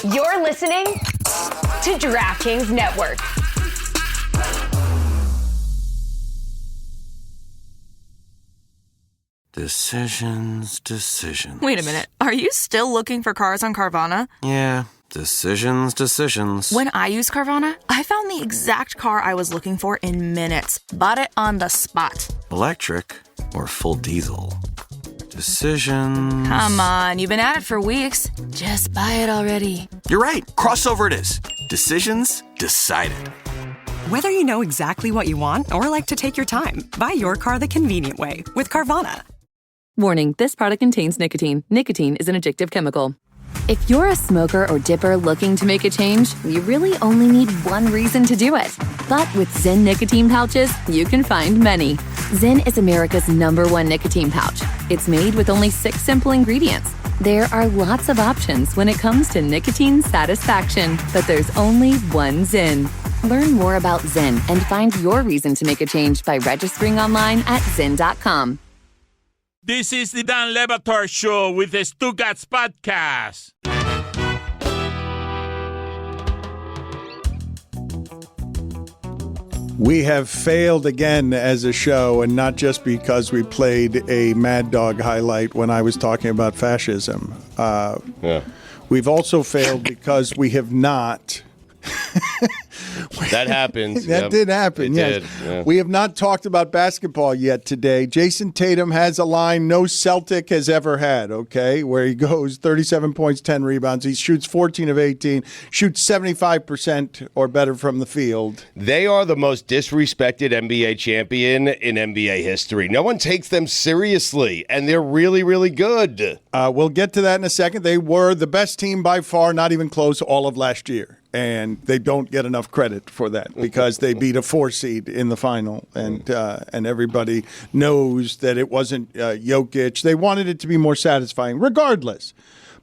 You're listening to DraftKings Network. Decisions. Wait a minute. Are you still looking for cars on Carvana? Yeah, decisions. When I used Carvana, I found the exact car I was looking for in minutes. Bought it on the spot. Electric or full diesel? Decisions. Come on, you've been at it for weeks. Just buy it already. You're right. Crossover it is. Decisions decided. Whether you know exactly what you want or like to take your time, buy your car the convenient way with Carvana. Warning, this product contains nicotine. Nicotine is an addictive chemical. If you're a smoker or dipper looking to make a change, you really only need one reason to do it. But with Zyn nicotine pouches, you can find many. Zyn is America's #1 nicotine pouch. It's made with only 6 simple ingredients. There are lots of options when it comes to nicotine satisfaction, but there's only one Zyn. Learn more about Zyn and find your reason to make a change by registering online at Zyn.com. This is the Dan Le Batard Show with the Stugotz podcast. We have failed again as a show, and not just because we played a Mad Dog highlight when I was talking about fascism. We've also failed because we have not... That happened. That did happen, yes. Yeah. We have not talked about basketball yet today. Jason Tatum has a line no Celtic has ever had, okay, where he goes 37 points, 10 rebounds. He shoots 14 of 18, shoots 75% or better from the field. They are the most disrespected NBA champion in NBA history. No one takes them seriously, and they're really, really good. We'll get to that in a second. They were the best team by far, not even close, all of last year. And they don't get enough credit for that because they beat a 4 seed in the final, and everybody knows that it wasn't Jokic. They wanted it to be more satisfying. Regardless,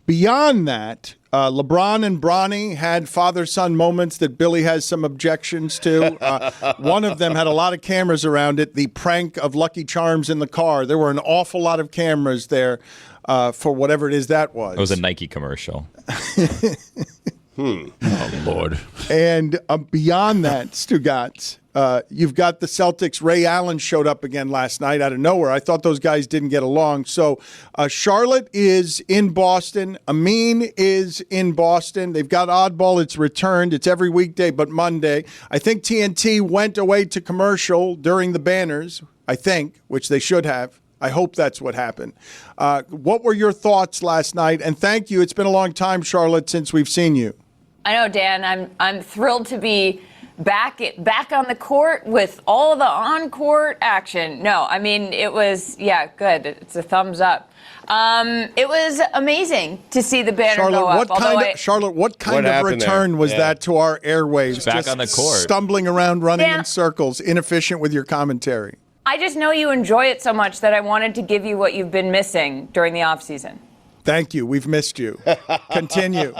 beyond that, LeBron and Bronny had father-son moments that Billy has some objections to. One of them had a lot of cameras around it, the prank of Lucky Charms in the car. There were an awful lot of cameras there for whatever it is that was. It was a Nike commercial. Oh, Lord. And beyond that, Stugotz, you've got the Celtics. Ray Allen showed up again last night out of nowhere. I thought those guys didn't get along. So Charlotte is in Boston. Amin is in Boston. They've got Oddball. It's returned. It's every weekday but Monday. I think TNT went away to commercial during the banners, I think, which they should have. I hope that's what happened. What were your thoughts last night? And thank you. It's been a long time, Charlotte, since we've seen you. I know, Dan. I'm thrilled to be back on the court with all of the on-court action. No, I mean, it was, good. It's a thumbs up. It was amazing to see the banner go up. Charlotte, what kind of return was that to our airwaves? Back just on the court. Stumbling around, running in circles, inefficient with your commentary. I just know you enjoy it so much that I wanted to give you what you've been missing during the offseason. Thank you. We've missed you. Continue.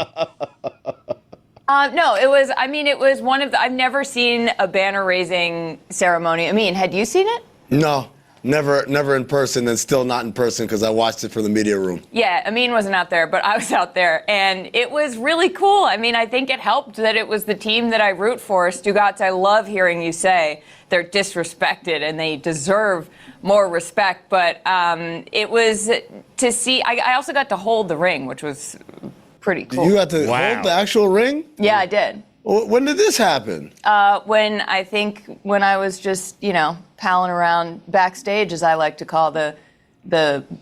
No, it was one of I've never seen a banner raising ceremony. I mean, had you seen it? No, never in person, and still not in person because I watched it from the media room. Yeah, Amin wasn't out there, but I was out there, and it was really cool. I mean, I think it helped that it was the team that I root for. Stugotz, I love hearing you say they're disrespected and they deserve more respect, but it was to see. I also got to hold the ring, which was pretty cool. You got to hold the actual ring? Yeah, I did. When did this happen? When I was just, palling around backstage, as I like to call the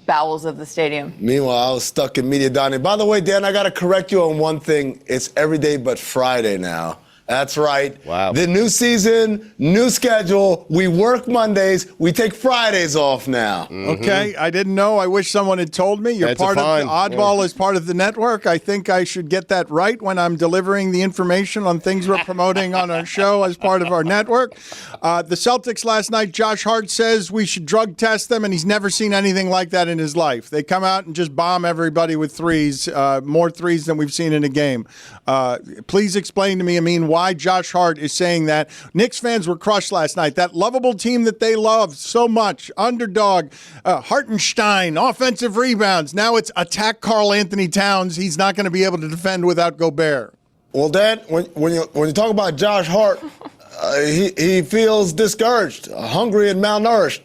bowels of the stadium. Meanwhile, I was stuck in media dining. By the way, Dan, I got to correct you on one thing. It's every day but Friday now. That's right. Wow. The new season, new schedule. We work Mondays. We take Fridays off now. Mm-hmm. Okay. I didn't know. I wish someone had told me. You're part of the Oddball is part of the network. I think I should get that right when I'm delivering the information on things we're promoting on our show as part of our network. The Celtics last night, Josh Hart says we should drug test them, and he's never seen anything like that in his life. They come out and just bomb everybody with threes, more threes than we've seen in a game. Please explain to me, why Josh Hart is saying that. Knicks fans were crushed last night. That lovable team that they love so much, underdog, Hartenstein, offensive rebounds. Now it's attack Karl Anthony Towns. He's not going to be able to defend without Gobert. Well, Dan, when you talk about Josh Hart, he feels discouraged, hungry, and malnourished.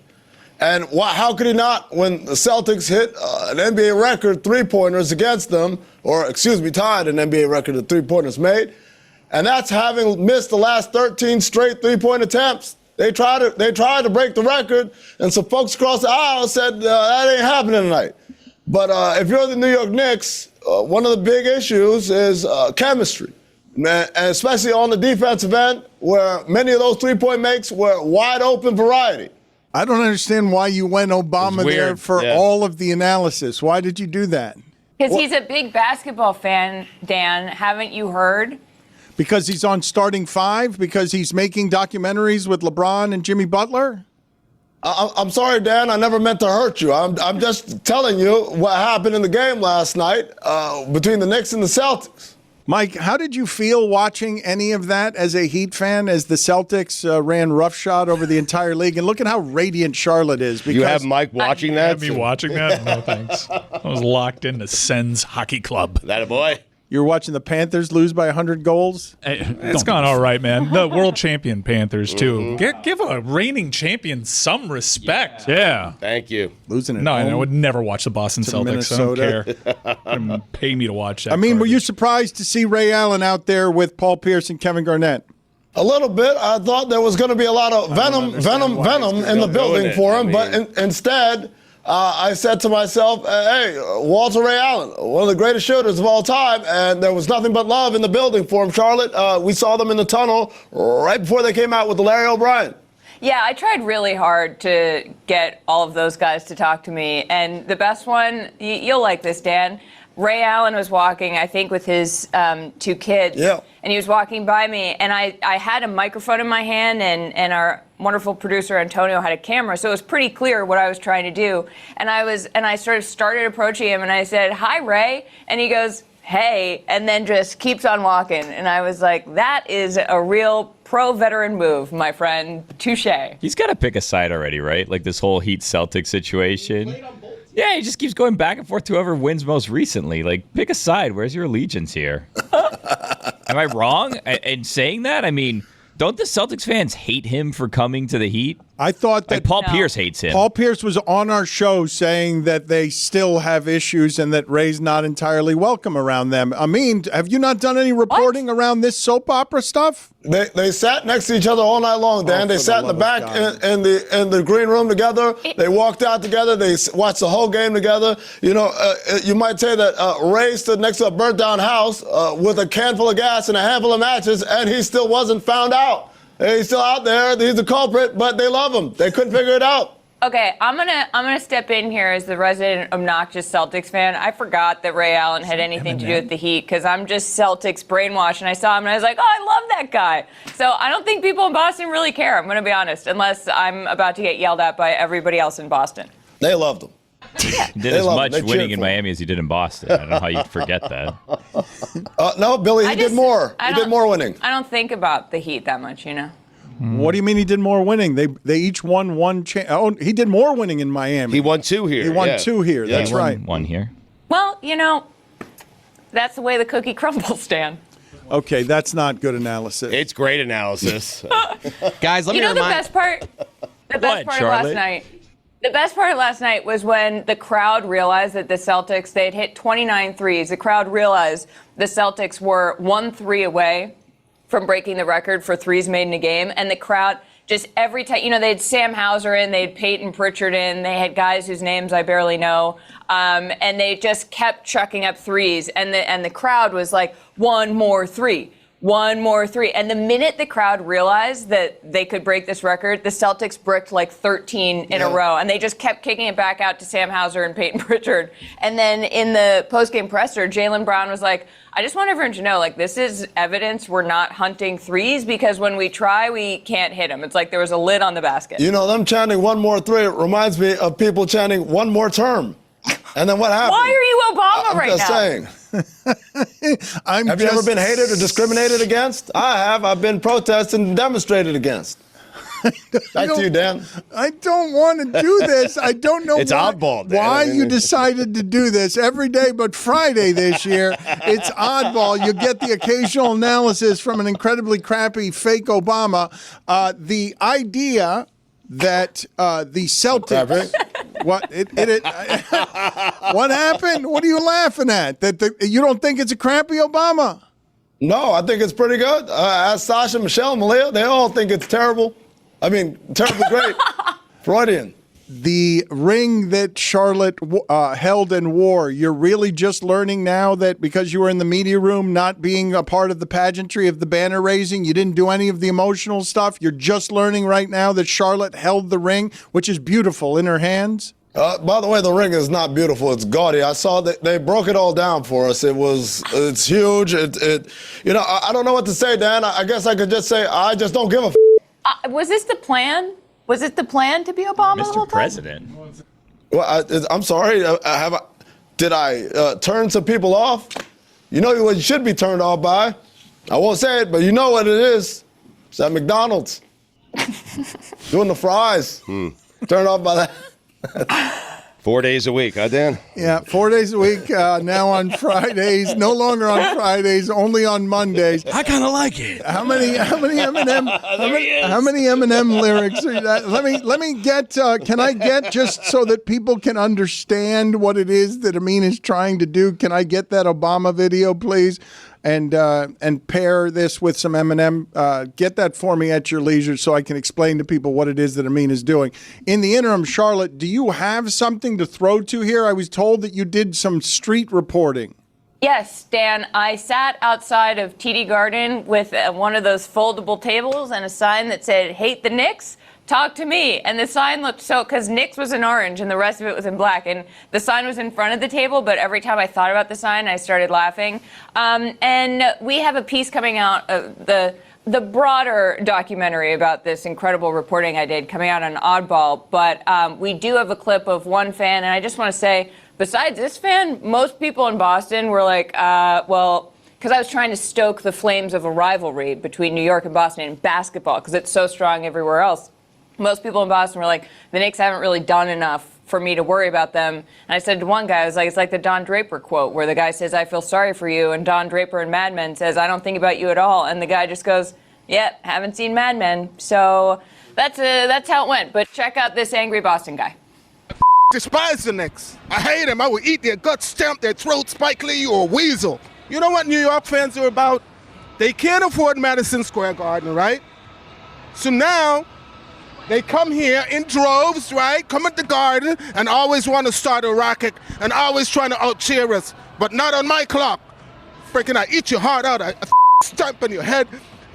And how could he not when the Celtics hit an NBA record three-pointers against them, tied an NBA record of three-pointers made, and that's having missed the last 13 straight three-point attempts. They tried to break the record, and some folks across the aisle said that ain't happening tonight. But if you're the New York Knicks, one of the big issues is chemistry, and especially on the defensive end, where many of those three-point makes were wide open variety. I don't understand why you went Obama there for all of the analysis. Why did you do that? Because he's a big basketball fan, Dan. Haven't you heard? Because he's on starting five? Because he's making documentaries with LeBron and Jimmy Butler? I'm sorry, Dan. I never meant to hurt you. I'm just telling you what happened in the game last night between the Knicks and the Celtics. Mike, how did you feel watching any of that as a Heat fan as the Celtics ran roughshod over the entire league? And look at how radiant Charlotte is. You have Mike watching that? Have me watching that? No, thanks. I was locked into Sens Hockey Club. That a boy? You're watching the Panthers lose by 100 goals? It's gone all right, man. The world champion Panthers, too. Give a reigning champion some respect. Yeah. Thank you. Losing it. No, I would never watch the Boston Celtics. Minnesota. I don't care. Pay me to watch that. I mean, garbage. were you surprised to see Ray Allen out there with Paul Pierce and Kevin Garnett? A little bit. I thought there was going to be a lot of venom in the building for him, but instead, I said to myself, hey, Walter Ray Allen, one of the greatest shooters of all time, and there was nothing but love in the building for him, Charlotte. We saw them in the tunnel right before they came out with Larry O'Brien. Yeah, I tried really hard to get all of those guys to talk to me, and the best one, you'll like this, Dan. Ray Allen was walking, I think, with his two kids. Yeah. And he was walking by me, and I had a microphone in my hand, and our wonderful producer Antonio had a camera, so it was pretty clear what I was trying to do. And I sort of started approaching him, and I said, "Hi, Ray," and he goes, "Hey," and then just keeps on walking. And I was like, that is a real pro-veteran move, my friend. Touche. He's got to pick a side already, right? Like this whole Heat-Celtics situation. Yeah, he just keeps going back and forth to whoever wins most recently. Like, pick a side. Where's your allegiance here? Am I wrong in saying that? I mean, don't the Celtics fans hate him for coming to the Heat? I thought that Paul Pierce hates him. Paul Pierce was on our show saying that they still have issues and that Ray's not entirely welcome around them. I mean, have you not done any reporting around this soap opera stuff? They sat next to each other all night long, Dan. They sat in the back in the green room together. They walked out together. They watched the whole game together. You know, you might say that Ray stood next to a burnt-down house with a can full of gas and a handful of matches, and he still wasn't found out. He's still out there. He's the culprit, but they love him. They couldn't figure it out. Okay, I'm gonna step in here as the resident obnoxious Celtics fan. I forgot that Ray Allen had anything to do with the Heat because I'm just Celtics brainwashed, and I saw him and I was like, oh, I love that guy. So I don't think people in Boston really care. I'm gonna be honest, unless I'm about to get yelled at by everybody else in Boston. They loved him. He did as much winning in Miami as he did in Boston. I don't know how you'd forget that. No, Billy, he did more. He did more winning. I don't think about the Heat that much, you know. What do you mean he did more winning? They each won one. He did more winning in Miami. He won two here. He won two here. Yeah. That's right. One here. Well, you know, that's the way the cookie crumbles, Dan. Okay, that's not good analysis. It's great analysis. Guys, let me the remind best part. The best part of last night. The best part of last night was when the crowd realized that the Celtics, they'd hit 29 threes. The crowd realized the Celtics were 1 3 away from breaking the record for threes made in a game. And the crowd, just every time, you know, they had Sam Hauser in, they had Peyton Pritchard in, they had guys whose names I barely know. And they just kept chucking up threes. And the crowd was like, 1 more 3. 1 more 3. And the minute the crowd realized that they could break this record, the Celtics bricked like 13 in a row. And they just kept kicking it back out to Sam Hauser and Peyton Pritchard. And then in the postgame presser, Jaylen Brown was like, I just want everyone to know, like, this is evidence we're not hunting threes because when we try, we can't hit them. It's like there was a lid on the basket. You know, them chanting 1 more 3 reminds me of people chanting 1 more term. And then what happened? Why are you Obama right now? Saying. Have you ever been hated or discriminated against? I have. I've been protested and demonstrated against. Back to you, Dan. I don't want to do this. I don't know It's oddball, Dan. why you decided to do this every day but Friday this year. It's oddball. You get the occasional analysis from an incredibly crappy fake Obama. The idea that the Celtics... What what happened? What are you laughing at? You don't think it's a crappy Obama? No, I think it's pretty good. Ask Sasha, Michelle, Malia. They all think it's terrible. I mean, terribly great. Freudian. The ring that Charlotte held and wore, you're really just learning now that because you were in the media room, not being a part of the pageantry of the banner raising, you didn't do any of the emotional stuff. You're just learning right now that Charlotte held the ring, which is beautiful, in her hands. By the way, the ring is not beautiful. It's gaudy. I saw that they broke it all down for us. It's huge. I don't know what to say, Dan. I guess I could just say I just don't give a. Was this the plan? Was it the plan to be Obama the whole Mr. time? President. Well, I'm sorry. Did I turn some people off? You know what you should be turned off by? I won't say it, but you know what it is. It's at McDonald's. Doing the fries. Turned off by that. 4 days a week, huh, Dan? Yeah, 4 days a week, now on Fridays, no longer on Fridays, only on Mondays. I kind of like it. How many Eminem lyrics are that? Let me get, can I get, just so that people can understand what it is that Amin is trying to do, can I get that Obama video, please? And pair this with some Eminem. Get that for me at your leisure so I can explain to people what it is that Amin is doing. In the interim, Charlotte, do you have something to throw to here? I was told that you did some street reporting. Yes, Dan. I sat outside of TD Garden with one of those foldable tables and a sign that said, "Hate the Knicks? Talk to me." And the sign looked because Knicks was in orange and the rest of it was in black. And the sign was in front of the table, but every time I thought about the sign, I started laughing. And we have a piece coming out of the broader documentary about this incredible reporting I did coming out on Oddball. But we do have a clip of one fan. And I just want to say, besides this fan, most people in Boston were like, because I was trying to stoke the flames of a rivalry between New York and Boston in basketball because it's so strong everywhere else. Most people in Boston were like, the Knicks haven't really done enough for me to worry about them. And I said to one guy, I was like, it's like the Don Draper quote where the guy says, "I feel sorry for you." And Don Draper in Mad Men says, "I don't think about you at all." And the guy just goes, "Yep, haven't seen Mad Men." So that's how it went. But check out this angry Boston guy. Despise the Knicks. I hate them. I will eat their guts, stamp their throat, Spike Lee, or a weasel. You know what New York fans are about? They can't afford Madison Square Garden, right? So now they come here in droves, right? Come at the Garden and always want to start a racket and always trying to out-cheer us, but not on my clock. Freaking, I eat your heart out. I stamp on your head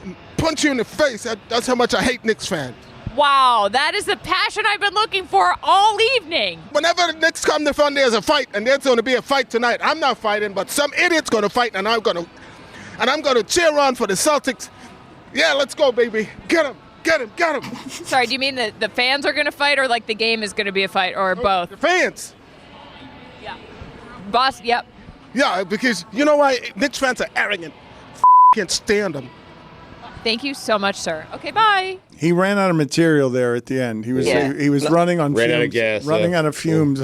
and punch you in the face. That's how much I hate Knicks fans. Wow, that is the passion I've been looking for all evening. Whenever the Knicks come to fun, there's a fight, and there's going to be a fight tonight. I'm not fighting, but some idiot's going to fight, and I'm going to cheer on for the Celtics. Yeah, let's go, baby. Get him. Get him, get him. Sorry, do you mean the fans are going to fight or like the game is going to be a fight or both? The fans. Yeah. Boss, yep. Yeah, because you know why? Knicks fans are arrogant. Can't stand them. Thank you so much, sir. Okay, bye. He ran out of material there at the end. He was running on fumes. Out of gas. Running out of fumes.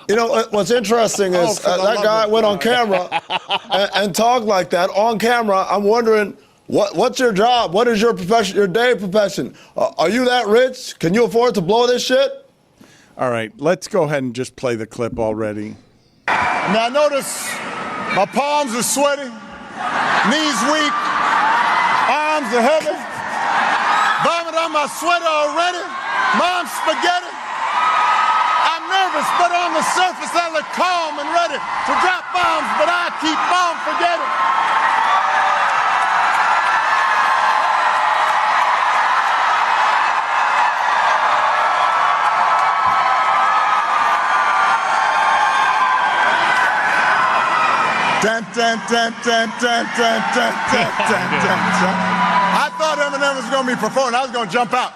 You know, what's interesting is that guy went on camera and talked like that on camera. I'm wondering, what's your job? What is your profession, your day profession? Are you that rich? Can you afford to blow this shit? All right, let's go ahead and just play the clip already. Now notice my palms are sweaty, knees weak, arms are heavy, vomit on my sweater already, mom's spaghetti. I'm nervous, but on the surface I look calm and ready to drop bombs, but I keep on forgetting. Dun, dun, dun, dun, dun, dun, dun, dun, dun, dun, dun. I thought Eminem was going to be performing. I was going to jump out.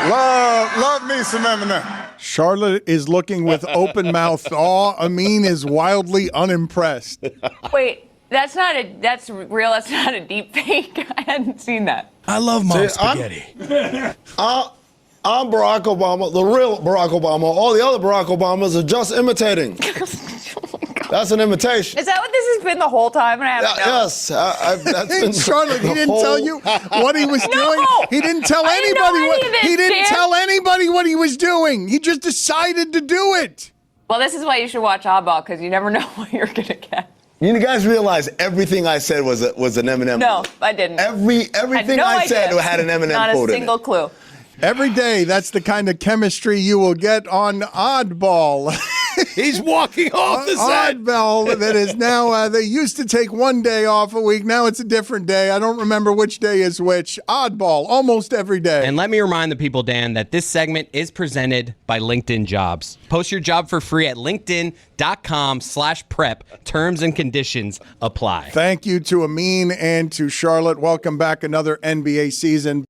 Love me some M&M. Charlotte is looking with open mouth awe. Amin is wildly unimpressed. Wait, that's real. That's not a deep fake. I hadn't seen that. I love mom's spaghetti. I'm Barack Obama, the real Barack Obama. All the other Barack Obamas are just imitating. That's an imitation. Is that what this has been the whole time? And I haven't known? Yes. That's been Charlotte, he didn't tell you what he was doing. He didn't tell tell anybody what he was doing. He just decided to do it. Well, this is why you should watch Oddball, because you never know what you're going to get. You guys realize everything I said was an M&M. No, I didn't. Everything I said had an M&M Not quote a in it. single clue. Every day, that's the kind of chemistry you will get on Oddball. He's walking off the set. Oddball that is now, they used to take one day off a week. Now it's a different day. I don't remember which day is which. Oddball, almost every day. And let me remind the people, Dan, that this segment is presented by LinkedIn Jobs. Post your job for free at linkedin.com/prep. Terms and conditions apply. Thank you to Amin and to Charlotte. Welcome back another NBA season.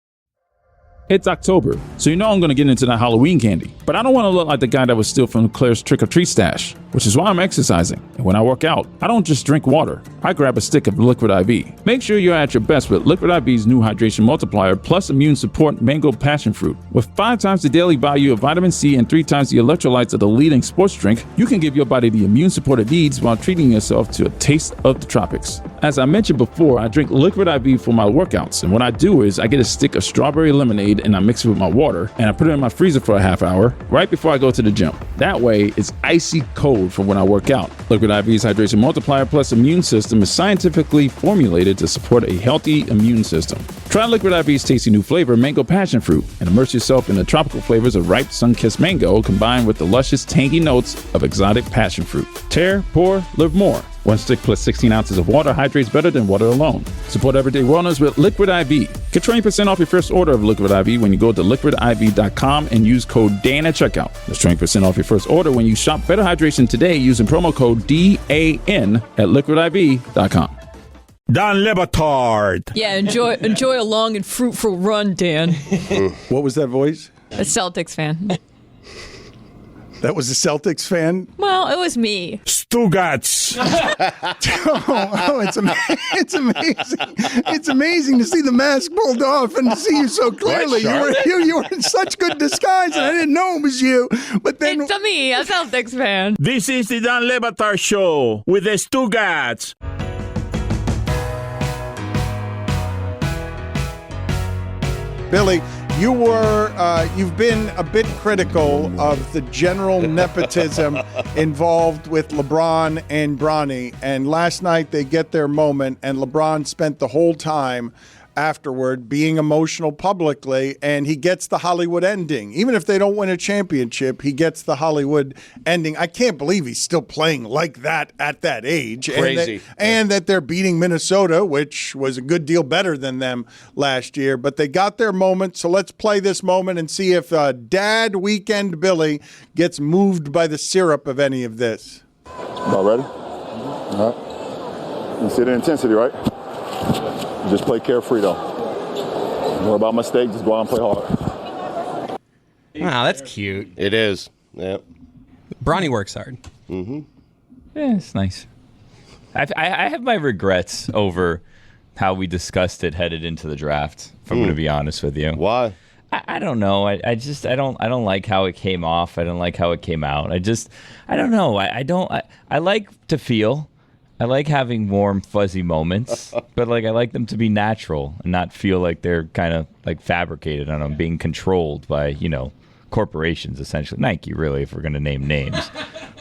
It's October, so you know I'm going to get into that Halloween candy. But I don't want to look like the guy that was steal from Claire's trick-or-treat stash, which is why I'm exercising. And when I work out, I don't just drink water. I grab a stick of Liquid IV. Make sure you're at your best with Liquid IV's new hydration multiplier plus immune support mango passion fruit. With 5 times the daily value of vitamin C and 3 times the electrolytes of the leading sports drink, you can give your body the immune support it needs while treating yourself to a taste of the tropics. As I mentioned before, I drink Liquid IV for my workouts, and what I do is I get a stick of strawberry lemonade and I mix it with my water, and I put it in my freezer for a half hour right before I go to the gym. That way, it's icy cold for when I work out. Liquid IV's hydration multiplier plus immune system is scientifically formulated to support a healthy immune system. Try Liquid IV's tasty new flavor, Mango Passion Fruit, and immerse yourself in the tropical flavors of ripe sun-kissed mango combined with the luscious, tangy notes of exotic passion fruit. Tear, pour, live more. 1 stick plus 16 ounces of water hydrates better than water alone. Support everyday wellness with Liquid IV. Get 20% off your first order of Liquid IV when you go to liquidiv.com and use code DAN at checkout. That's 20% off your first order when you shop Better Hydration today using promo code DAN at liquidiv.com. Dan Le Batard. Yeah, enjoy a long and fruitful run, Dan. What was that voice? A Celtics fan. That was a Celtics fan? Well, it was me. Stugotz. It's amazing. It's amazing to see the mask pulled off and to see you so clearly. You were in such good disguise, and I didn't know it was you. But then it's me, a Celtics fan. This is the Dan Le Batard Show with the Stugotz. Billy, you've been a bit critical of the general nepotism involved with LeBron and Bronny. And last night they get their moment, and LeBron spent the whole time afterward being emotional publicly, and he gets the Hollywood ending. Even if they don't win a championship, he gets the Hollywood ending. I can't believe he's still playing like that at that age. Crazy. And that they're beating Minnesota, which was a good deal better than them last year. But they got their moment, so let's play this moment and see if Dad Weekend Billy gets moved by the syrup of any of this. All ready? All right. You see the intensity, right? Just play carefree, though. Don't worry about mistakes. Just go out and play hard. Wow, that's cute. It is. Yeah. Bronny works hard. Mm-hmm. Yeah, it's nice. I have my regrets over how we discussed it headed into the draft, if I'm going to be honest with you. Why? I don't know. I don't like how it came off. I don't like how it came out. I don't know. I like to feel. I like having warm, fuzzy moments, but I like them to be natural and not feel like they're kind of like fabricated. I'm being controlled by, corporations, essentially. Nike, really, if we're going to name names.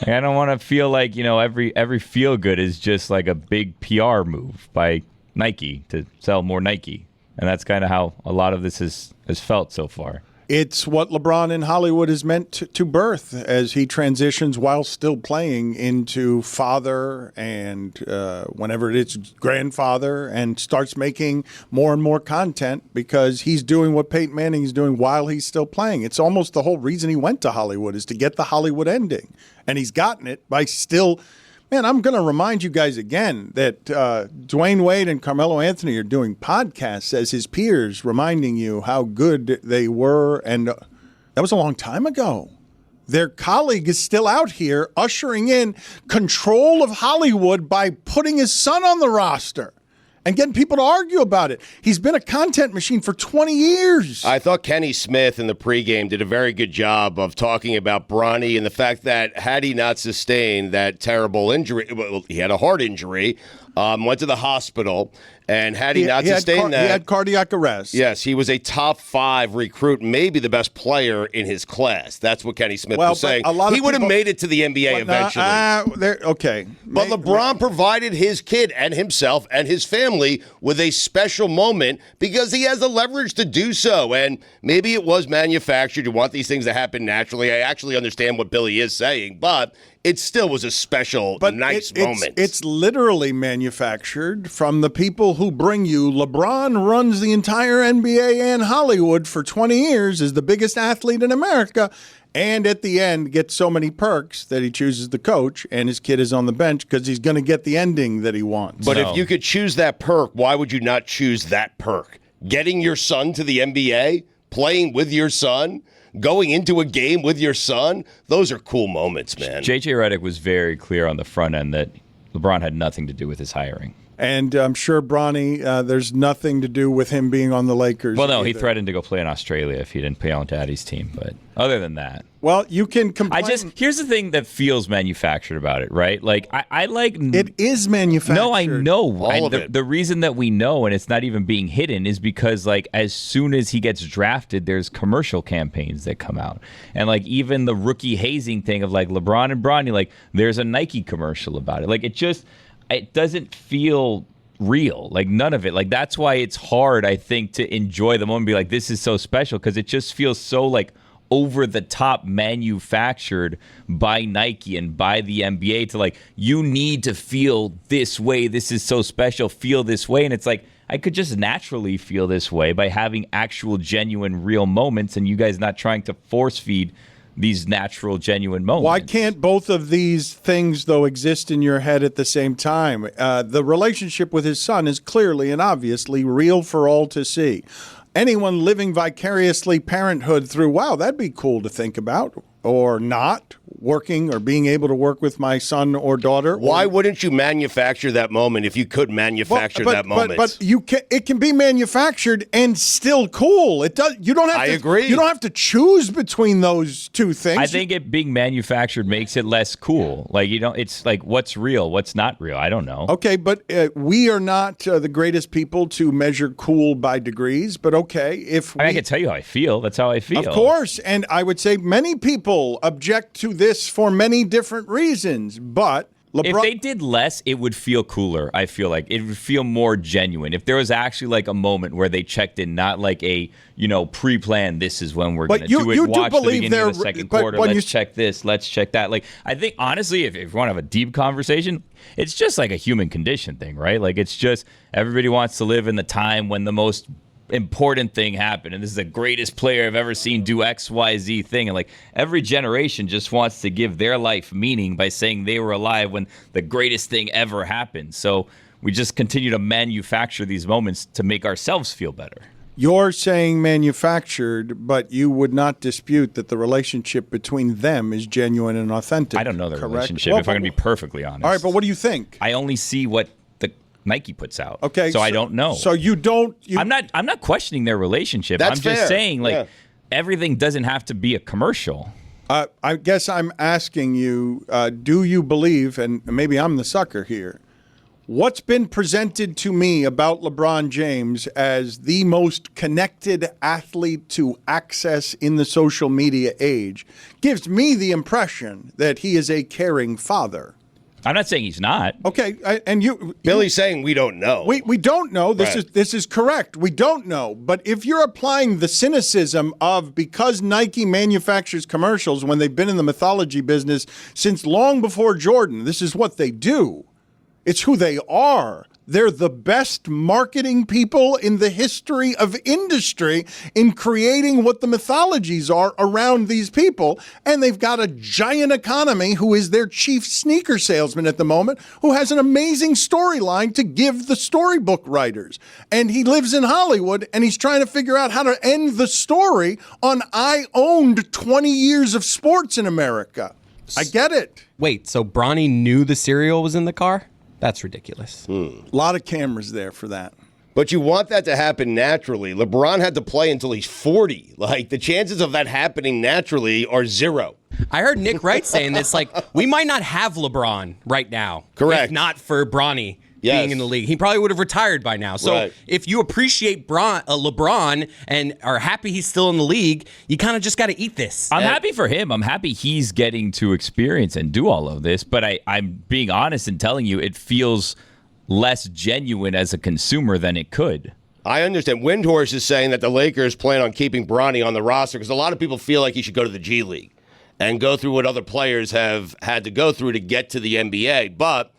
I don't want to feel like, every feel good is just like a big PR move by Nike to sell more Nike. And that's kind of how a lot of this has felt so far. It's what LeBron in Hollywood is meant to birth as he transitions while still playing into father and whenever it's grandfather and starts making more and more content because he's doing what Peyton Manning is doing while he's still playing. It's almost the whole reason he went to Hollywood is to get the Hollywood ending. And he's gotten it by still Man, I'm going to remind you guys again that Dwayne Wade and Carmelo Anthony are doing podcasts as his peers, reminding you how good they were. And that was a long time ago. Their colleague is still out here ushering in control of Hollywood by putting his son on the roster and getting people to argue about it. He's been a content machine for 20 years. I thought Kenny Smith in the pregame did a very good job of talking about Bronny and the fact that had he not sustained that terrible injury, well, he had a heart injury, went to the hospital, and had he not sustained that... He had cardiac arrest. Yes, he was a top 5 recruit, maybe the best player in his class. That's what Kenny Smith was saying. He would have made it to the NBA eventually. Okay. But LeBron provided his kid and himself and his family with a special moment because he has the leverage to do so. And maybe it was manufactured. You want these things to happen naturally. I actually understand what Billy is saying, but it still was a special, nice moment. It's literally manufactured from the people who bring you. LeBron runs the entire NBA and Hollywood for 20 years, is the biggest athlete in America, and at the end gets so many perks that he chooses the coach, and his kid is on the bench because he's going to get the ending that he wants. But if you could choose that perk, why would you not choose that perk? Getting your son to the NBA, playing with your son, going into a game with your son, those are cool moments, man. J.J. Redick was very clear on the front end that LeBron had nothing to do with his hiring. And I'm sure Bronny, there's nothing to do with him being on the Lakers. Well, no, he threatened to go play in Australia if he didn't pay on Daddy's team. But other than that, well, you can complain. Here's the thing that feels manufactured about it, right? Like I like it is manufactured. No, I know all of it. The reason that we know, and it's not even being hidden, is because like as soon as he gets drafted, there's commercial campaigns that come out, and like even the rookie hazing thing of like LeBron and Bronny, like there's a Nike commercial about it. Like it doesn't feel real, like none of it. Like that's why it's hard, I think, to enjoy the moment and be like, this is so special, because it just feels so like over the top manufactured by Nike and by the NBA to like, you need to feel this way, this is so special, feel this way. And it's like, I could just naturally feel this way by having actual genuine real moments, and you guys not trying to force feed these natural, genuine moments. Why can't both of these things, though, exist in your head at the same time? The relationship with his son is clearly and obviously real for all to see. Anyone living vicariously parenthood through, wow, that'd be cool to think about, or not, working or being able to work with my son or daughter. Why wouldn't you manufacture that moment if you could manufacture that moment? But you can. It can be manufactured and still cool. It does. You don't have. I agree. You don't have to choose between those two things. I think it being manufactured makes it less cool. Like you don't. It's like what's real, what's not real. I don't know. Okay, but we are not the greatest people to measure cool by degrees. But okay, I can tell you how I feel. That's how I feel. Of course, and I would say many people object to this for many different reasons, but if they did less, it would feel cooler. I feel like it would feel more genuine. If there was actually like a moment where they checked in, not like a pre-planned. This is when we're going to do it. You Watch do the beginning of the second quarter. Let's check this. Let's check that. Like I think honestly, if you want to have a deep conversation, it's just like a human condition thing, right? Like it's just everybody wants to live in the time when the most important thing happened, and this is the greatest player I've ever seen do XYZ thing, and like every generation just wants to give their life meaning by saying they were alive when the greatest thing ever happened. So we just continue to manufacture these moments to make ourselves feel better. You're saying manufactured, but you would not dispute that the relationship between them is genuine and authentic. I don't know the correct? relationship, if I'm going to be perfectly honest. All right, but what do you think? I only see what Nike puts out. Okay, so I don't know. So you don't. I'm not questioning their relationship. That's I'm just fair. saying everything doesn't have to be a commercial. I guess I'm asking you, do you believe, and maybe I'm the sucker here, what's been presented to me about LeBron James as the most connected athlete to access in the social media age gives me the impression that he is a caring father. I'm not saying he's not. Okay, and Billy's saying we don't know. We don't know. This is correct. We don't know. But if you're applying the cynicism of because Nike manufactures commercials when they've been in the mythology business since long before Jordan, this is what they do. It's who they are. They're the best marketing people in the history of industry in creating what the mythologies are around these people. And they've got a giant economy who is their chief sneaker salesman at the moment, who has an amazing storyline to give the storybook writers. And he lives in Hollywood, and he's trying to figure out how to end the story on I owned 20 years of sports in America. I get it. Wait, so Bronny knew the cereal was in the car? That's ridiculous. A lot of cameras there for that. But you want that to happen naturally. LeBron had to play until he's 40. Like, the chances of that happening naturally are zero. I heard Nick Wright saying this, like, we might not have LeBron right now. Correct. If not for Bronny being in the league. He probably would have retired by now. So if you appreciate LeBron and are happy he's still in the league, you kind of just got to eat this. I'm happy for him. I'm happy he's getting to experience and do all of this. But I'm being honest and telling you, it feels less genuine as a consumer than it could. I understand. Windhorse is saying that the Lakers plan on keeping Bronny on the roster because a lot of people feel like he should go to the G League and go through what other players have had to go through to get to the NBA. But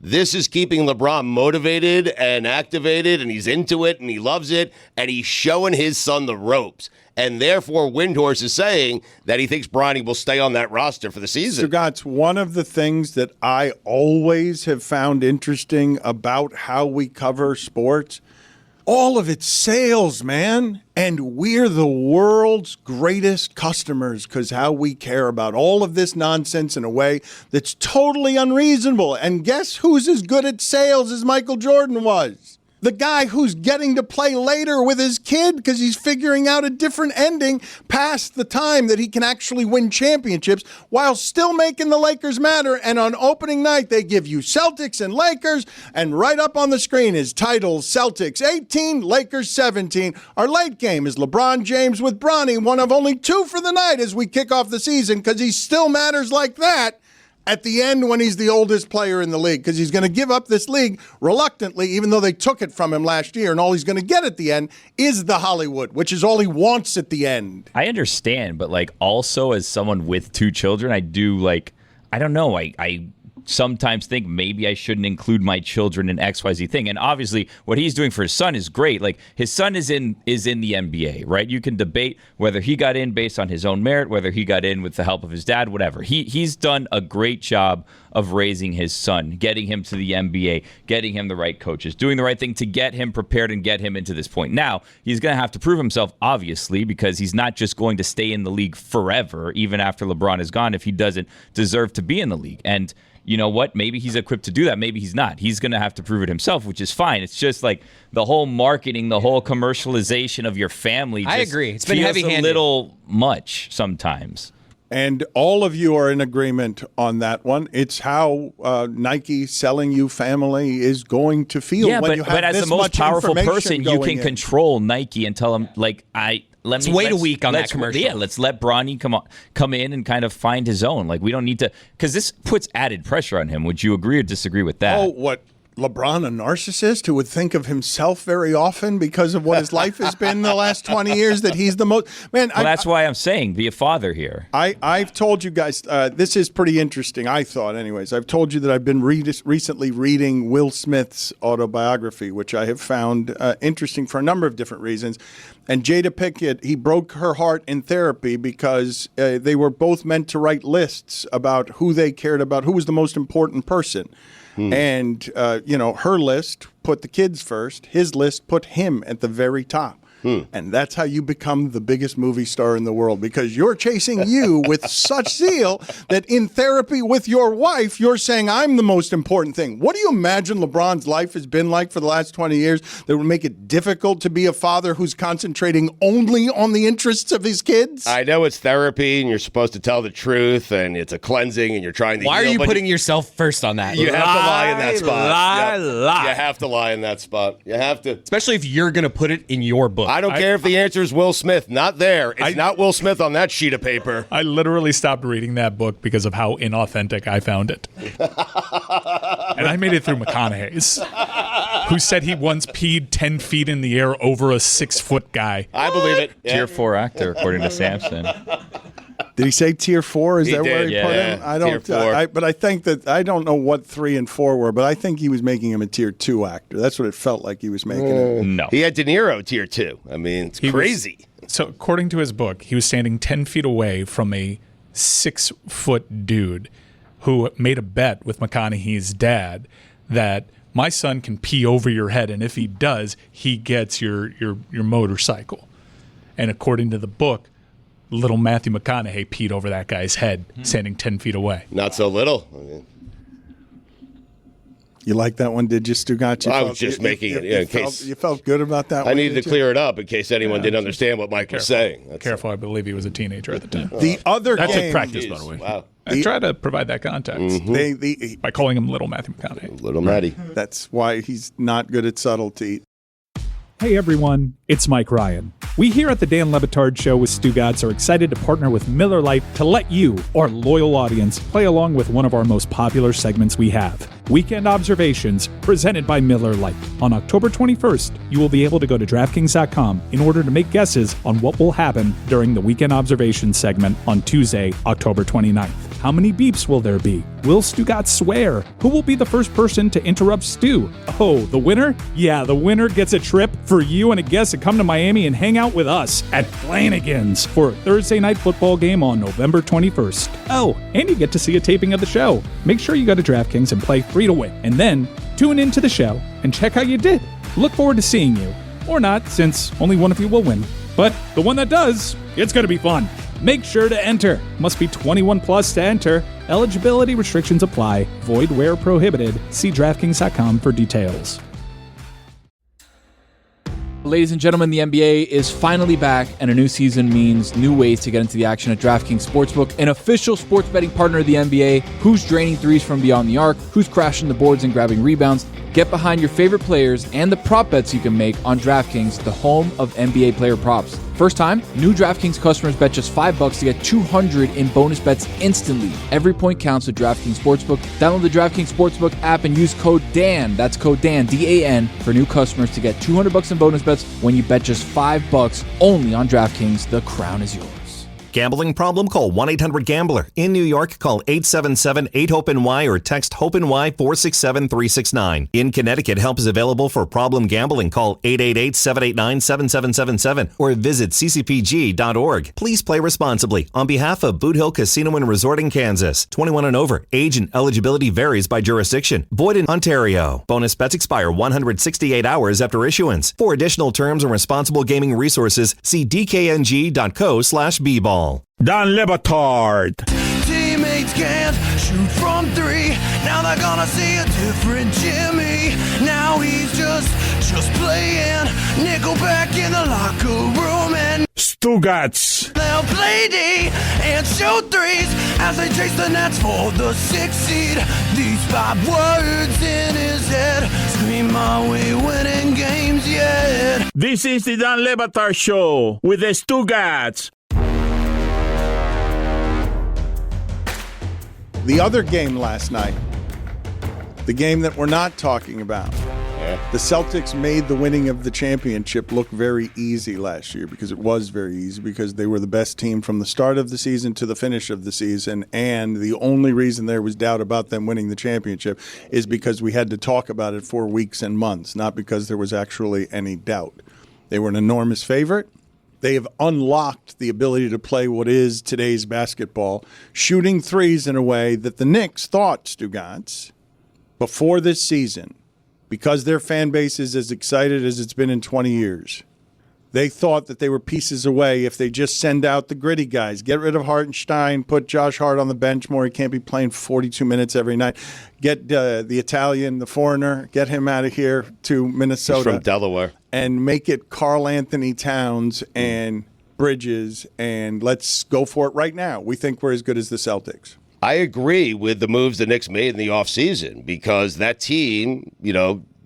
this is keeping LeBron motivated and activated, and he's into it, and he loves it, and he's showing his son the ropes. And therefore, Windhorse is saying that he thinks Bronny will stay on that roster for the season. Stugotz, one of the things that I always have found interesting about how we cover sports, all of it's sales, man. And we're the world's greatest customers because how we care about all of this nonsense in a way that's totally unreasonable. And guess who's as good at sales as Michael Jordan was? The guy who's getting to play later with his kid because he's figuring out a different ending past the time that he can actually win championships while still making the Lakers matter. And on opening night, they give you Celtics and Lakers, and right up on the screen is titles Celtics 18, Lakers 17. Our late game is LeBron James with Bronny, one of only two for the night as we kick off the season because he still matters like that at the end when he's the oldest player in the league, because he's going to give up this league reluctantly, even though they took it from him last year, and all he's going to get at the end is the Hollywood, which is all he wants at the end. I understand, but like also as someone with two children, I do like, I don't know, I sometimes think maybe I shouldn't include my children in XYZ thing. And obviously what he's doing for his son is great. Like his son is in the NBA, right? You can debate whether he got in based on his own merit, whether he got in with the help of his dad, whatever. He's done a great job of raising his son, getting him to the NBA, getting him the right coaches, doing the right thing to get him prepared and get him into this point. Now, he's going to have to prove himself, obviously, because he's not just going to stay in the league forever, even after LeBron is gone, if he doesn't deserve to be in the league. And you know what? Maybe he's equipped to do that. Maybe he's not. He's going to have to prove it himself, which is fine. It's just like the whole marketing, the whole commercialization of your family. I agree. It's been feels heavy-handed. a little much sometimes. And all of you are in agreement on that one. It's how Nike selling you family is going to feel when you have but as this the most much powerful person, you going can in. control Nike and tell them, like, let's wait a week on that commercial. Yeah, let's let Bronny come in and kind of find his own. Like, we don't need to, because this puts added pressure on him. Would you agree or disagree with that? Oh, what? LeBron, a narcissist who would think of himself very often because of what his life has been the last 20 years, that he's the most... Man, well, that's why I'm saying be a father here. I've told you guys, this is pretty interesting, I thought anyways. I've told you that I've been recently reading Will Smith's autobiography, which I have found interesting for a number of different reasons. And Jada Pinkett, he broke her heart in therapy because they were both meant to write lists about who they cared about, who was the most important person. And, her list put the kids first. His list put him at the very top. And that's how you become the biggest movie star in the world, because you're chasing you with such zeal that in therapy with your wife, you're saying, I'm the most important thing. What do you imagine LeBron's life has been like for the last 20 years that would make it difficult to be a father who's concentrating only on the interests of his kids? I know it's therapy and you're supposed to tell the truth and it's a cleansing and you're trying to Why heal, are you putting yourself first on that? You have to lie in that spot. Lie. You have to lie in that spot. You have to. Especially if you're going to put it in your book. I don't care if the answer is Will Smith. Not there. It's not Will Smith on that sheet of paper. I literally stopped reading that book because of how inauthentic I found it. And I made it through McConaughey's, who said he once peed 10 feet in the air over a 6-foot guy. I believe it. Tier 4 actor, according to Samson. Did he say tier 4? Is He that where did, he put yeah, him? I don't. tier 4. But I think that I don't know what 3 and 4 were, but I think he was making him a tier 2 actor. That's what it felt like he was making him. No. He had De Niro tier 2. I mean, it's crazy. So according to his book, he was standing 10 feet away from a 6-foot dude who made a bet with McConaughey's dad that my son can pee over your head, and if he does, he gets your motorcycle. And according to the book, little Matthew McConaughey peed over that guy's head, standing 10 feet away. Not so little. I mean, you like that one, did you, Stugotz? I was just making it in case. You felt good about that one? I needed to clear it up in case anyone didn't understand what Mike was saying. Careful, I believe he was a teenager at the time. The other That's game, a practice, by the way. Wow. I try to provide that context by calling him Little Matthew McConaughey. Little Matty. That's why he's not good at subtlety. Hey everyone, it's Mike Ryan. We here at the Dan Le Batard Show with Stugotz are excited to partner with Miller Lite to let you, our loyal audience, play along with one of our most popular segments we have, Weekend Observations, presented by Miller Lite. On October 21st, you will be able to go to DraftKings.com in order to make guesses on what will happen during the Weekend Observations segment on Tuesday, October 29th. How many beeps will there be? Will Stugotz swear? Who will be the first person to interrupt Stu? Oh, the winner? Yeah, the winner gets a trip for you and a guest to come to Miami and hang out with us at Flanagan's for a Thursday night football game on November 21st. Oh, and you get to see a taping of the show. Make sure you go to DraftKings and play free to win. And then tune into the show and check how you did. Look forward to seeing you. Or not, since only one of you will win. But the one that does, it's going to be fun. Make sure to enter. Must be 21 plus to enter. Eligibility restrictions apply. Void where prohibited. See DraftKings.com for details. Ladies and gentlemen, the NBA is finally back, and a new season means new ways to get into the action at DraftKings Sportsbook, an official sports betting partner of the NBA. Who's draining threes from beyond the arc? Who's crashing the boards and grabbing rebounds? Get behind your favorite players and the prop bets you can make on DraftKings, the home of NBA player props. First time, new DraftKings customers bet just $5 to get $200 in bonus bets instantly. Every point counts with DraftKings Sportsbook. Download the DraftKings Sportsbook app and use code DAN, that's code DAN, D-A-N, for new customers to get $200 in bonus bets when you bet just $5 only on DraftKings. The crown is yours. Gambling problem? Call 1-800-GAMBLER. In New York, call 877-8-HOPE-NY or text HOPE-NY 467-369. In Connecticut, help is available for problem gambling. Call 888-789-7777 or visit ccpg.org. Please play responsibly. On behalf of Boot Hill Casino and Resort in Kansas, 21 and over. Age and eligibility varies by jurisdiction. Void in Ontario. Bonus bets expire 168 hours after issuance. For additional terms and responsible gaming resources, see dkng.co/bball. Dan Le Batard. Teammates can't shoot from 3. Now they're gonna see a different Jimmy. Now he's just playing Nickelback in the locker room, and Stugotz. they'll play D and shoot threes as they chase the Nets for the 6th seed. These 5 words in his head scream, "Are we winning games yet?" This is the Dan Le Batard Show with the Stugotz. The other game last night, the game that we're not talking about, the Celtics made the winning of the championship look very easy last year, because it was very easy, because they were the best team from the start of the season to the finish of the season, and the only reason there was doubt about them winning the championship is because we had to talk about it for weeks and months, not because there was actually any doubt. They were an enormous favorite. They have unlocked the ability to play what is today's basketball, shooting threes in a way that the Knicks thought, Stugotz, before this season, because their fan base is as excited as it's been in 20 years. They thought that they were pieces away if they just send out the gritty guys, get rid of Hartenstein, put Josh Hart on the bench more. He can't be playing 42 minutes every night. Get the Italian, the foreigner, get him out of here to Minnesota. He's from Delaware. And make it Karl Anthony Towns and Bridges, and let's go for it right now. We think we're as good as the Celtics. I agree with the moves the Knicks made in the offseason, because that team,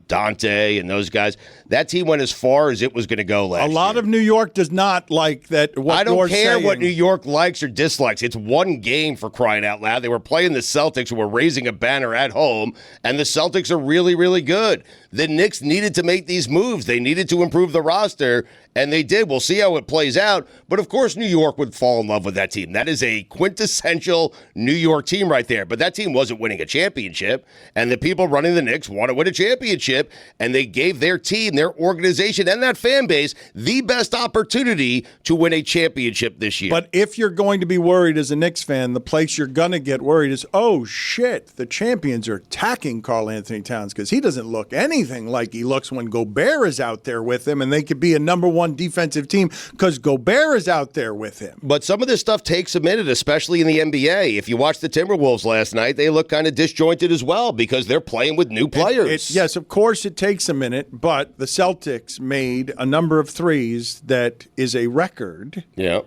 Dante and those guys, that team went as far as it was going to go last year. A lot of New York does not like that. I don't care what New York likes or dislikes. It's one game, for crying out loud. They were playing the Celtics, who were raising a banner at home, and the Celtics are really, really good. The Knicks needed to make these moves. They needed to improve the roster, And they did. We'll see how it plays out. But, of course, New York would fall in love with that team. That is a quintessential New York team right there. But that team wasn't winning a championship. And the people running the Knicks want to win a championship. And they gave their team, their organization, and that fan base the best opportunity to win a championship this year. But if you're going to be worried as a Knicks fan, the place you're going to get worried is, oh, shit, the champions are attacking Karl Anthony Towns because he doesn't look anything like he looks when Gobert is out there with him, and they could be a number one defensive team because Gobert is out there with him. But some of this stuff takes a minute, especially in the NBA. If you watched the Timberwolves last night, they look kind of disjointed as well because they're playing with new players. Yes, of course it takes a minute, but the Celtics made a number of threes that is a record. Yeah.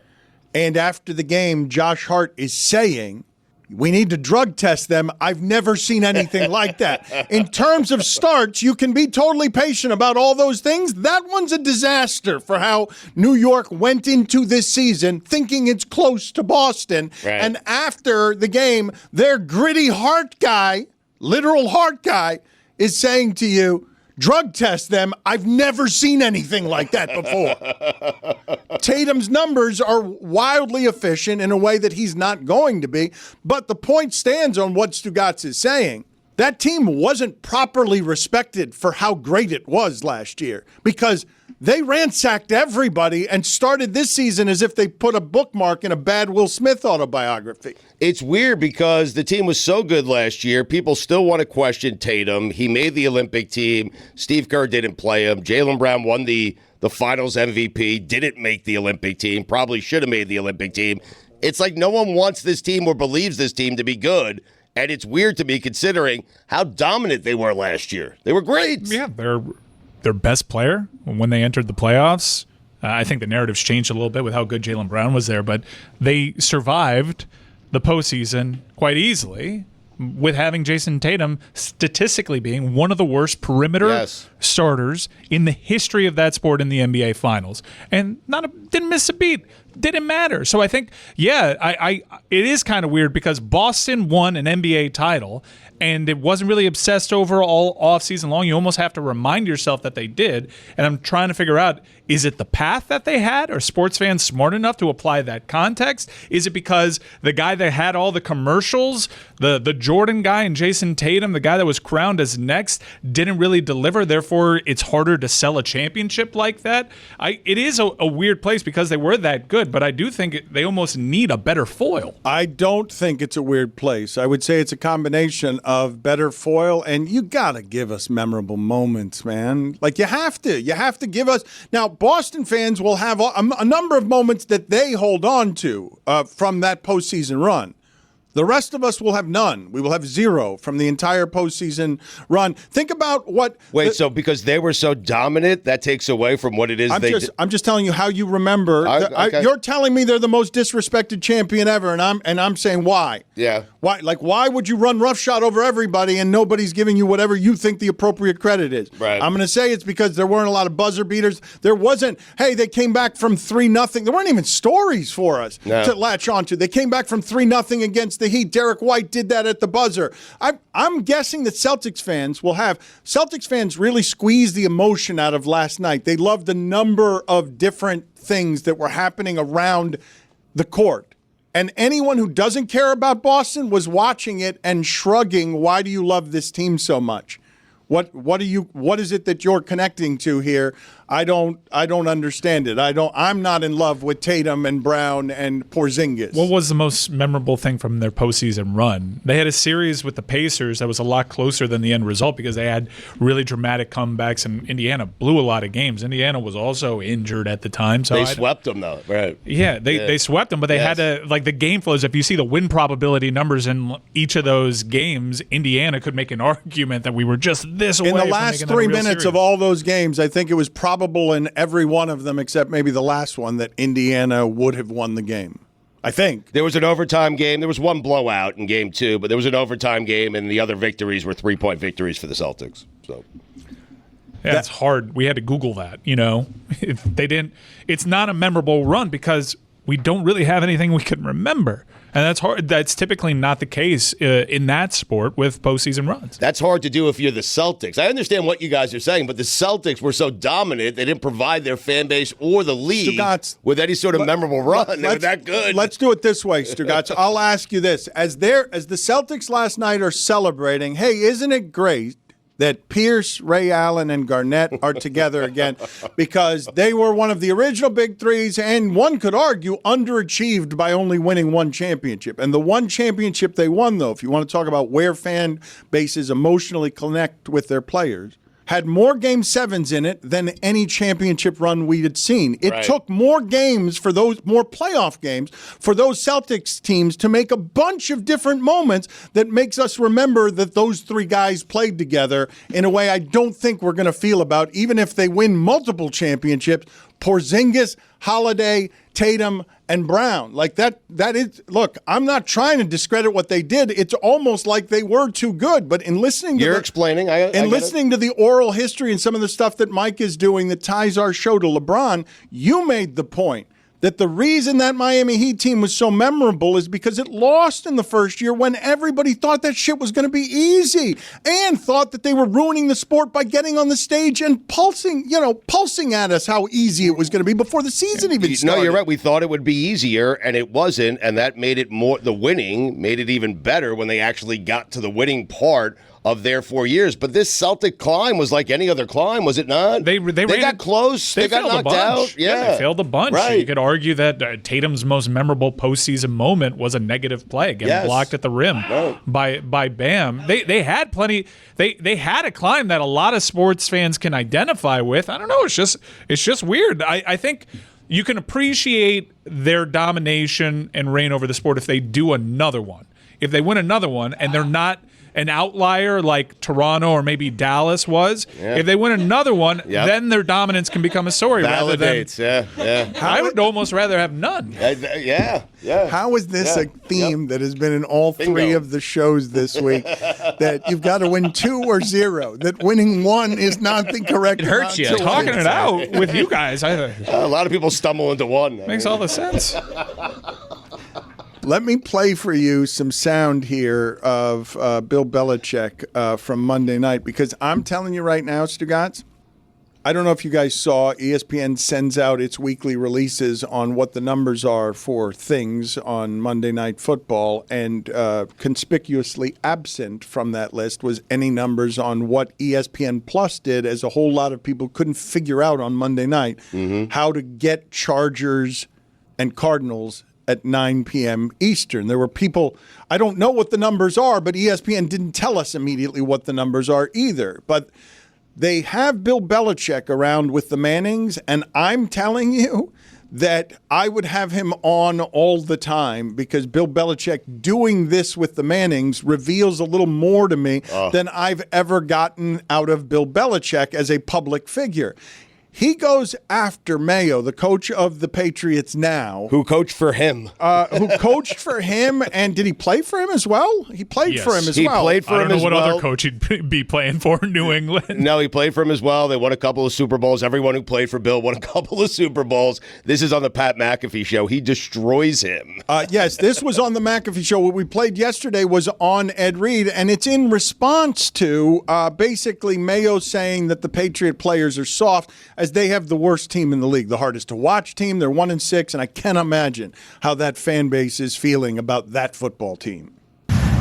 And after the game, Josh Hart is saying, we need to drug test them. I've never seen anything like that. In terms of starts, you can be totally patient about all those things. That one's a disaster for how New York went into this season thinking it's close to Boston. Right. And after the game, their gritty heart guy, literal heart guy, is saying to you, drug test them. I've never seen anything like that before. Tatum's numbers are wildly efficient in a way that he's not going to be. But the point stands on what Stugotz is saying. That team wasn't properly respected for how great it was last year because they ransacked everybody and started this season as if they put a bookmark in a bad Will Smith autobiography. It's weird because the team was so good last year. People still want to question Tatum. He made the Olympic team. Steve Kerr didn't play him. Jaylen Brown won the finals MVP, didn't make the Olympic team, probably should have made the Olympic team. It's like no one wants this team or believes this team to be good. And it's weird to me considering how dominant they were last year. They were great. Yeah, their best player when they entered the playoffs. I think the narrative's changed a little bit with how good Jaylen Brown was there, but they survived the postseason quite easily with having Jason Tatum statistically being one of the worst perimeter starters in the history of that sport in the NBA Finals. And didn't miss a beat. Didn't matter. So I think, it is kind of weird because Boston won an NBA title and it wasn't really obsessed over all offseason long. You almost have to remind yourself that they did. And I'm trying to figure out, is it the path that they had? Are sports fans smart enough to apply that context? Is it because the guy that had all the commercials, the Jordan guy and Jason Tatum, the guy that was crowned as next, didn't really deliver, therefore it's harder to sell a championship like that? It is a weird place because they were that good, but I do think they almost need a better foil. I don't think it's a weird place. I would say it's a combination of better foil, and you got to give us memorable moments, man. Like, you have to give us. Now, Boston fans will have a number of moments that they hold on to from that postseason run. The rest of us will have none. We will have zero from the entire postseason run. Think about what... Wait, so because they were so dominant, that takes away from what it is I'm just telling you how you remember. Okay. You're telling me they're the most disrespected champion ever, and I'm saying why. Yeah. Why would you run roughshod over everybody and nobody's giving you whatever you think the appropriate credit is? Right. I'm going to say it's because there weren't a lot of buzzer beaters. There wasn't, hey, they came back from 3-0. There weren't even stories for us to latch onto. They came back from 3-0 against the Heat. Derek White did that at the buzzer. I'm guessing that Celtics fans really squeezed the emotion out of last night. They loved a number of different things that were happening around the court. And anyone who doesn't care about Boston was watching it and shrugging, why do you love this team so much? What is it that you're connecting to here? I don't understand it. I'm not in love with Tatum and Brown and Porzingis. What was the most memorable thing from their postseason run? They had a series with the Pacers that was a lot closer than the end result because they had really dramatic comebacks, and Indiana blew a lot of games. Indiana was also injured at the time. So they swept them, though, right? Yeah, they swept them, but they had to, like, the game flows. If you see the win probability numbers in each of those games, Indiana could make an argument that we were just this away in the from last making that a 3 real minutes series. of all those games. I think it was probably in every one of them except maybe the last one that Indiana would have won the game. I think. There was an overtime game. There was one blowout in game 2, but there was an overtime game, and the other victories were 3-point victories for the Celtics. So, yeah, it's hard. We had to Google that, If they didn't, it's not a memorable run because we don't really have anything we can remember. And that's hard. That's typically not the case in that sport with postseason runs. That's hard to do if you're the Celtics. I understand what you guys are saying, but the Celtics were so dominant, they didn't provide their fan base or the league with any sort of memorable run. They were that good. Let's do it this way, Stugotz. I'll ask you this. As the Celtics last night are celebrating, hey, isn't it great that Pierce, Ray Allen, and Garnett are together again, because they were one of the original big threes, and one could argue underachieved by only winning one championship. And the one championship they won, though, if you want to talk about where fan bases emotionally connect with their players, had more Game 7s in it than any championship run we had seen. It took more games for those, more playoff games for those Celtics teams to make a bunch of different moments that makes us remember that those three guys played together in a way I don't think we're going to feel about, even if they win multiple championships. Porzingis, Holiday, Tatum, and Brown. Like that is, look, I'm not trying to discredit what they did. It's almost like they were too good. But in listening to listening to the oral history and some of the stuff that Mike is doing that ties our show to LeBron, you made the point that the reason that Miami Heat team was so memorable is because it lost in the first year when everybody thought that shit was going to be easy and thought that they were ruining the sport by getting on the stage and pulsing at us how easy it was going to be before the season even started. No, you're right. We thought it would be easier, and it wasn't, and that made it more, the winning made it even better when they actually got to the winning part of their 4 years. But this Celtic climb was like any other climb, was it not? They got close. They got knocked out. Yeah, they failed a bunch. Right. You could argue that Tatum's most memorable postseason moment was a negative play, getting blocked at the rim by Bam. They had plenty. They had a climb that a lot of sports fans can identify with. I don't know. It's just weird. I think you can appreciate their domination and reign over the sport if they do another one. If they win another one and they're not an outlier like Toronto or maybe Dallas was. If they win another one, then their dominance can become a story. Validates, I would almost rather have none. How is this a theme that has been in all three of the shows this week? That you've got to win 2 or 0. That winning 1 is not the correct. It hurts you. Talking it out with you guys. A lot of people stumble into 1. Makes all the sense. Let me play for you some sound here of Bill Belichick from Monday night, because I'm telling you right now, Stugotz, I don't know if you guys saw, ESPN sends out its weekly releases on what the numbers are for things on Monday Night Football, and conspicuously absent from that list was any numbers on what ESPN Plus did, as a whole lot of people couldn't figure out on Monday night how to get Chargers and Cardinals at 9 p.m. Eastern. There were people, I don't know what the numbers are, but ESPN didn't tell us immediately what the numbers are either. But they have Bill Belichick around with the Mannings, and I'm telling you that I would have him on all the time, because Bill Belichick doing this with the Mannings reveals a little more to me than I've ever gotten out of Bill Belichick as a public figure. He goes after Mayo, the coach of the Patriots now. Who coached for him. And did he play for him as well? He played for him as well. He played for him as well. I don't know what other coach he'd be playing for in New England. No, he played for him as well. They won a couple of Super Bowls. Everyone who played for Bill won a couple of Super Bowls. This is on the Pat McAfee show. He destroys him. Yes, this was on the McAfee show. What we played yesterday was on Ed Reed, and it's in response to basically Mayo saying that the Patriot players are soft, as they have the worst team in the league, the hardest to watch team. They're 1-6, and I can't imagine how that fan base is feeling about that football team.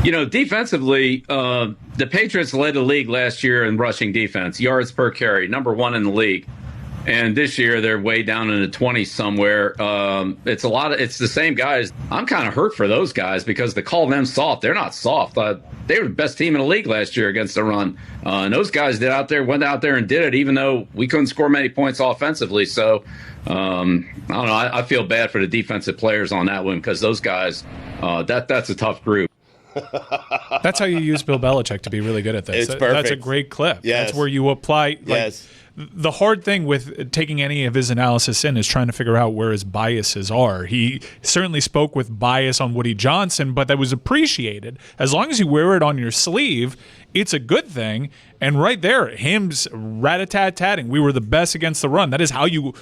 You know, defensively, the Patriots led the league last year in rushing defense, yards per carry, number 1 in the league. And this year they're way down in the 20s somewhere. It's the same guys. I'm kind of hurt for those guys because they call them soft. They're not soft. They were the best team in the league last year against the run. And those guys went out there and did it, even though we couldn't score many points offensively. So I don't know. I feel bad for the defensive players on that one, because those guys, that's a tough group. That's how you use Bill Belichick to be really good at this. It's perfect. That's a great clip. Yes. That's where you apply. the hard thing with taking any of his analysis in is trying to figure out where his biases are. He certainly spoke with bias on Woody Johnson, but that was appreciated. As long as you wear it on your sleeve, it's a good thing. And right there, him's rat-a-tat-tatting. We were the best against the run. That is how you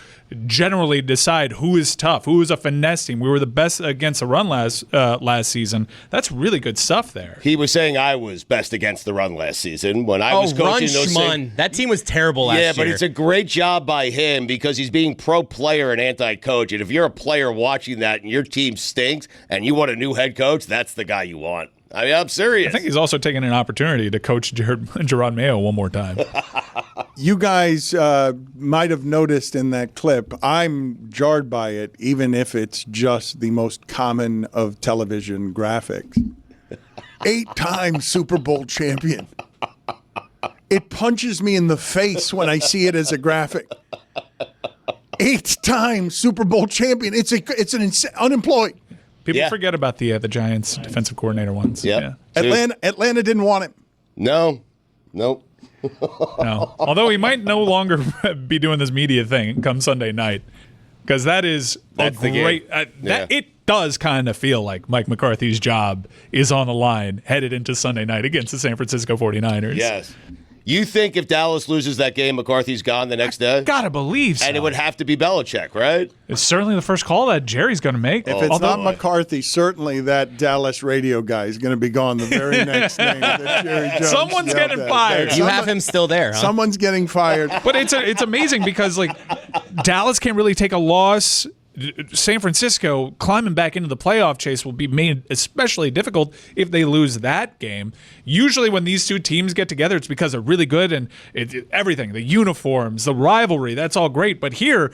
generally decide who is tough, who is a finesse team. We were the best against the run last season. That's really good stuff there. He was saying I was best against the run last season when I was coaching those same. That team was terrible last year. Yeah, but it's a great job by him because he's being pro-player and anti-coach. And if you're a player watching that and your team stinks and you want a new head coach, that's the guy you want. I mean, I'm serious. I think he's also taking an opportunity to coach Gerard Mayo one more time. You guys might have noticed in that clip, I'm jarred by it, even if it's just the most common of television graphics. 8-time Super Bowl champion. It punches me in the face when I see it as a graphic. 8-time Super Bowl champion. It's an unemployed. People forget about the Giants defensive coordinator ones. Yep. Yeah. Atlanta didn't want him. No. Nope. No. Although he might no longer be doing this media thing come Sunday night, because that's a great. It does kind of feel like Mike McCarthy's job is on the line headed into Sunday night against the San Francisco 49ers. Yes. You think if Dallas loses that game, McCarthy's gone the next day? Gotta believe so. And it would have to be Belichick, right? It's certainly the first call that Jerry's going to make. If it's not McCarthy, certainly that Dallas radio guy is going to be gone the very next name that Jerry Jones. Someone's getting fired. You have him still there, huh? Someone's getting fired. But it's amazing because Dallas can't really take a loss. San Francisco climbing back into the playoff chase will be made especially difficult if they lose that game. Usually when these two teams get together, it's because they're really good and everything, the uniforms, the rivalry, that's all great. But here,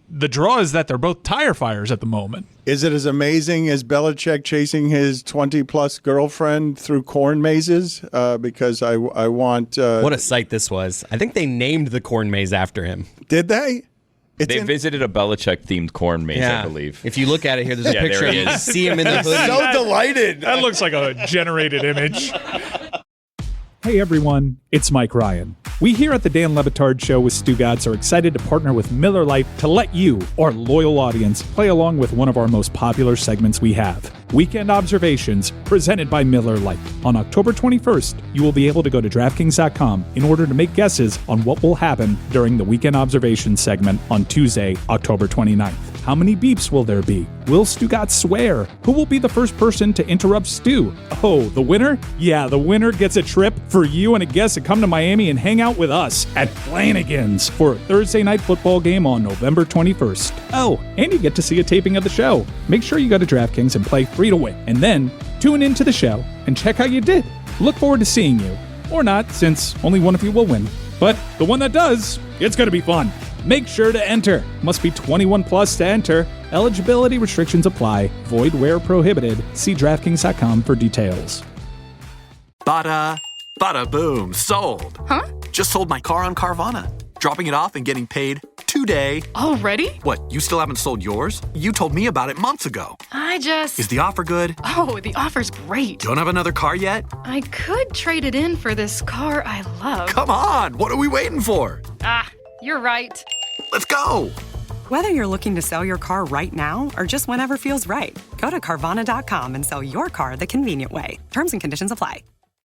the draw is that they're both tire fires at the moment. Is it as amazing as Belichick chasing his 20-plus girlfriend through corn mazes? Because I want... what a sight this was. I think they named the corn maze after him. Did they? They visited a Belichick-themed corn maze, I believe. If you look at it here, there's a picture of him. See him in the hoodie. So delighted. That looks like a generated image. Hey everyone, it's Mike Ryan. We here at the Dan Le Batard Show with Stugotz are excited to partner with Miller Lite to let you, our loyal audience, play along with one of our most popular segments we have, Weekend Observations, presented by Miller Lite. On October 21st, you will be able to go to DraftKings.com in order to make guesses on what will happen during the Weekend Observations segment on Tuesday, October 29th. How many beeps will there be? Will Stugotz swear? Who will be the first person to interrupt Stu? Oh, the winner? Yeah, the winner gets a trip for you and a guest to come to Miami and hang out with us at Flanagan's for a Thursday night football game on November 21st. Oh, and you get to see a taping of the show. Make sure you go to DraftKings and play free to win. And then tune into the show and check how you did. Look forward to seeing you. Or not, since only one of you will win. But the one that does, it's going to be fun. Make sure to enter. Must be 21 plus to enter. Eligibility restrictions apply. Void where prohibited. See DraftKings.com for details. Bada boom, sold. Huh? Just sold my car on Carvana. Dropping it off and getting paid today. Already? What, you still haven't sold yours? You told me about it months ago. Is the offer good? Oh, the offer's great. Don't have another car yet? I could trade it in for this car I love. Come on, what are we waiting for? You're right. Let's go. Whether you're looking to sell your car right now or just whenever feels right, go to Carvana.com and sell your car the convenient way. Terms and conditions apply.